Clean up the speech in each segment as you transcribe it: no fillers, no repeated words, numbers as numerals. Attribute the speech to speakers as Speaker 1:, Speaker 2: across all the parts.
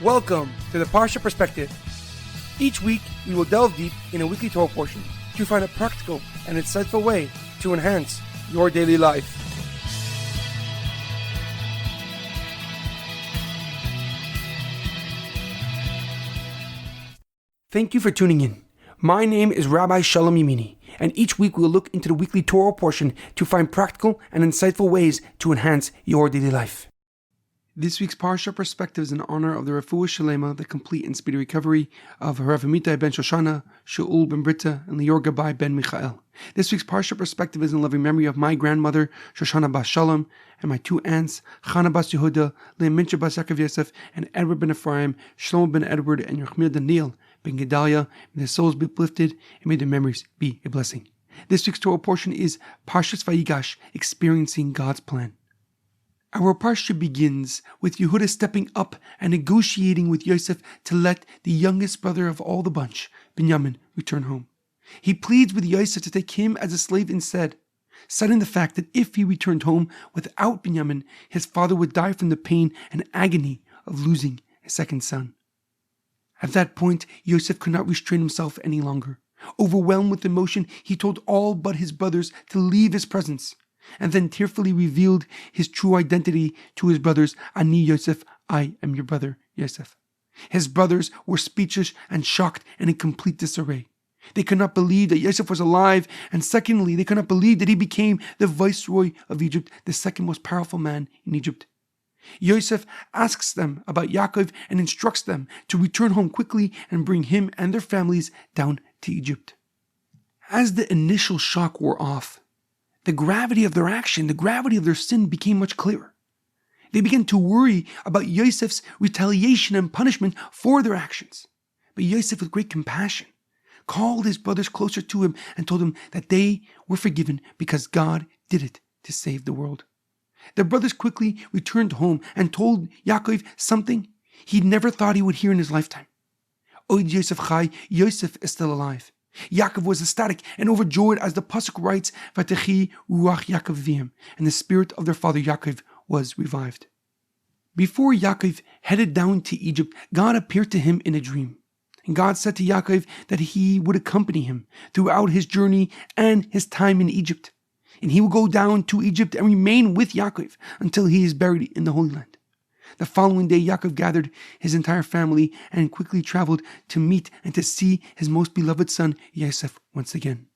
Speaker 1: Welcome to the Parsha Perspective. Each week, we will delve deep in a weekly Torah portion to find a practical and insightful way to enhance your daily life. Thank you for tuning in. My name is Rabbi Shalom Yemini, and each week we will look into the weekly Torah portion to find practical and insightful ways to enhance your daily life. This week's Parsha Perspective is in honor of the Refuah Shlema, the complete and speedy recovery of HaRav Amitai ben Shoshanna, Shaul ben Berta, and Lior Gabay Ben Michal. This week's Parsha Perspective is in loving memory of my grandmother, Shoshanna Bas Sholom, and my two aunts, Chana Bas Yehuda, Leah Mintche Bas Yosef, and Edward Ben Efraim, Shlomo Ben Edward, and Yirachmiel Daniel Ben Gedalia. May their souls be uplifted, and may their memories be a blessing. This week's Torah portion is Parshas Vayigash, experiencing God's plan. Our Parsha begins with Yehuda stepping up and negotiating with Yosef to let the youngest brother of all the bunch, Benyamin, return home. He pleads with Yosef to take him as a slave instead, citing the fact that if he returned home without Benyamin, his father would die from the pain and agony of losing a second son. At that point, Yosef could not restrain himself any longer. Overwhelmed with emotion, he told all but his brothers to leave his presence, and then tearfully revealed his true identity to his brothers. Ani Yosef, I am your brother, Yosef. His brothers were speechless and shocked and in complete disarray. They could not believe that Yosef was alive, and secondly, they could not believe that he became the viceroy of Egypt, the second most powerful man in Egypt. Yosef asks them about Yaakov and instructs them to return home quickly and bring him and their families down to Egypt. As the initial shock wore off, the gravity of their action, the gravity of their sin became much clearer. They began to worry about Yosef's retaliation and punishment for their actions. But Yosef, with great compassion, called his brothers closer to him and told them that they were forgiven because God did it to save the world. The brothers quickly returned home and told Yaakov something he never thought he would hear in his lifetime. Oid Yosef Chai, Yosef is still alive. Yaakov was ecstatic and overjoyed as the pasuk writes, "Vatechi ruach Yaakov v'im," and the spirit of their father Yaakov was revived. Before Yaakov headed down to Egypt, God appeared to him in a dream. And God said to Yaakov that he would accompany him throughout his journey and his time in Egypt. And he will go down to Egypt and remain with Yaakov until he is buried in the Holy Land. The following day, Yaakov gathered his entire family and quickly traveled to meet and to see his most beloved son, Yosef, once again.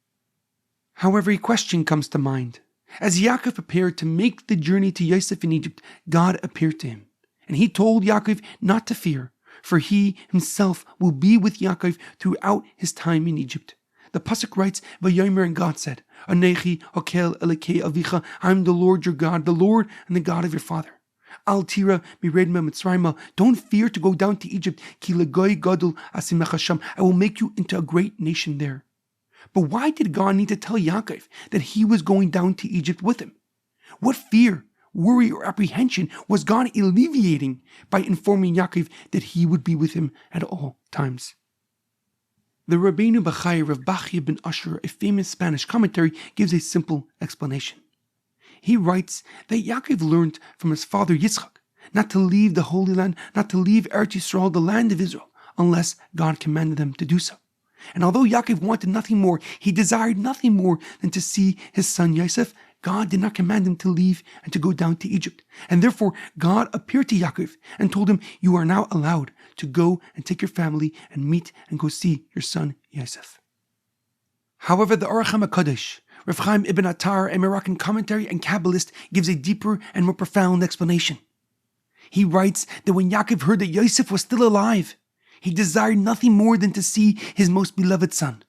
Speaker 1: However, a question comes to mind. As Yaakov prepared to make the journey to Yosef in Egypt, God appeared to him. And he told Yaakov not to fear, for he himself will be with Yaakov throughout his time in Egypt. The pasuk writes, "Vayomer," and God said, "Anechi okel elokei avicha," I am the Lord your God, the Lord and the God of your father. Al tira miredma mitzrayma, don't fear to go down to Egypt. Ki legoy gadol asimech Hashem, I will make you into a great nation there. But why did God need to tell Yaakov that he was going down to Egypt with him? What fear, worry, or apprehension was God alleviating by informing Yaakov that he would be with him at all times? The Rabbeinu Bachai Rav Bachya ben Asher, a famous Spanish commentary, gives a simple explanation. He writes that Yaakov learned from his father Yitzchak not to leave the Holy Land, not to leave Eretz Yisrael, the land of Israel, unless God commanded them to do so. And although Yaakov wanted nothing more, he desired nothing more than to see his son Yosef, God did not command him to leave and to go down to Egypt. And therefore, God appeared to Yaakov and told him, you are now allowed to go and take your family and meet and go see your son Yosef. However, the Orach HaKadosh, Rav Chaim ibn Attar, a Moroccan commentary and Kabbalist, gives a deeper and more profound explanation. He writes that when Yaakov heard that Yosef was still alive, he desired nothing more than to see his most beloved son.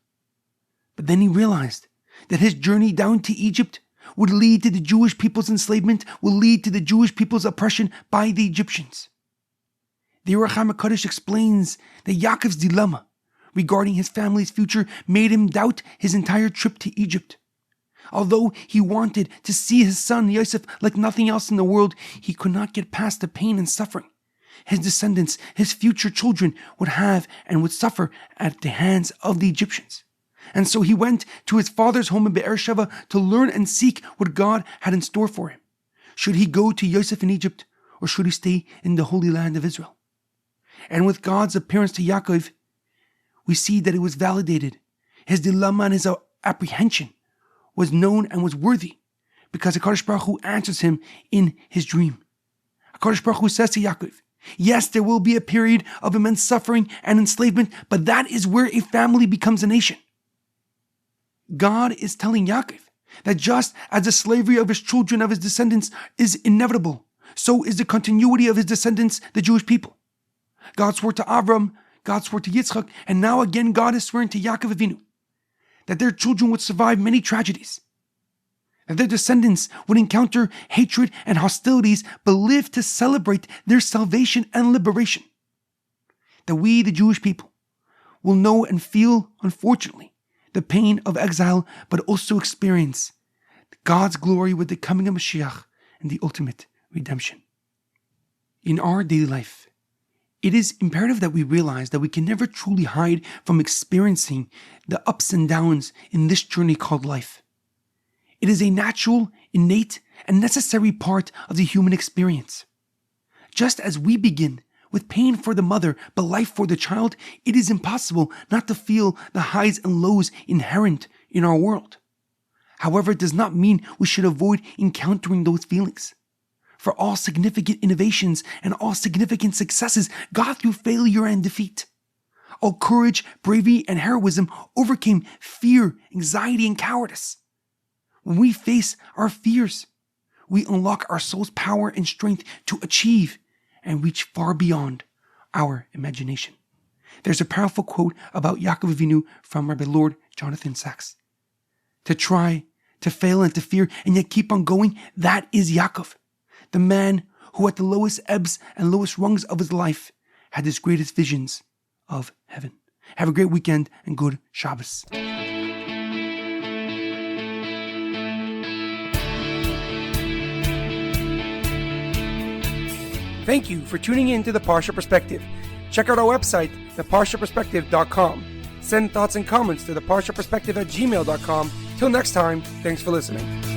Speaker 1: But then he realized that his journey down to Egypt would lead to the Jewish people's enslavement, will lead to the Jewish people's oppression by the Egyptians. The Orach HaKadosh explains that Yaakov's dilemma regarding his family's future made him doubt his entire trip to Egypt. Although he wanted to see his son Yosef like nothing else in the world, he could not get past the pain and suffering his descendants, his future children, would have and would suffer at the hands of the Egyptians. And so he went to his father's home in Be'ersheva to learn and seek what God had in store for him. Should he go to Yosef in Egypt, or should he stay in the Holy Land of Israel? And with God's appearance to Yaakov, we see that it was validated. His dilemma and his apprehension was known and was worthy, because HaKadosh Baruch Hu answers him in his dream. HaKadosh Baruch Hu says to Yaakov, yes, there will be a period of immense suffering and enslavement, but that is where a family becomes a nation. God is telling Yaakov that just as the slavery of his children, of his descendants, is inevitable, so is the continuity of his descendants, the Jewish people. God swore to Avram, God swore to Yitzchak, and now again God is swearing to Yaakov Avinu that their children would survive many tragedies, that their descendants would encounter hatred and hostilities, but live to celebrate their salvation and liberation. That we, the Jewish people, will know and feel, unfortunately, the pain of exile, but also experience God's glory with the coming of Mashiach and the ultimate redemption. In our daily life, it is imperative that we realize that we can never truly hide from experiencing the ups and downs in this journey called life. It is a natural, innate, and necessary part of the human experience. Just as we begin with pain for the mother, but life for the child, it is impossible not to feel the highs and lows inherent in our world. However, it does not mean we should avoid encountering those feelings. For all significant innovations and all significant successes got through failure and defeat. All courage, bravery, and heroism overcame fear, anxiety, and cowardice. When we face our fears, we unlock our soul's power and strength to achieve and reach far beyond our imagination. There's a powerful quote about Yaakov Avinu from Rabbi Lord Jonathan Sachs. To try, to fail, and to fear, and yet keep on going, that is Yaakov, the man who at the lowest ebbs and lowest rungs of his life had his greatest visions of heaven. Have a great weekend and good Shabbos. Thank you for tuning in to the Parsha Perspective. Check out our website, theparshaperspective.com. Send thoughts and comments to theparshaperspective@gmail.com. Till next time, thanks for listening.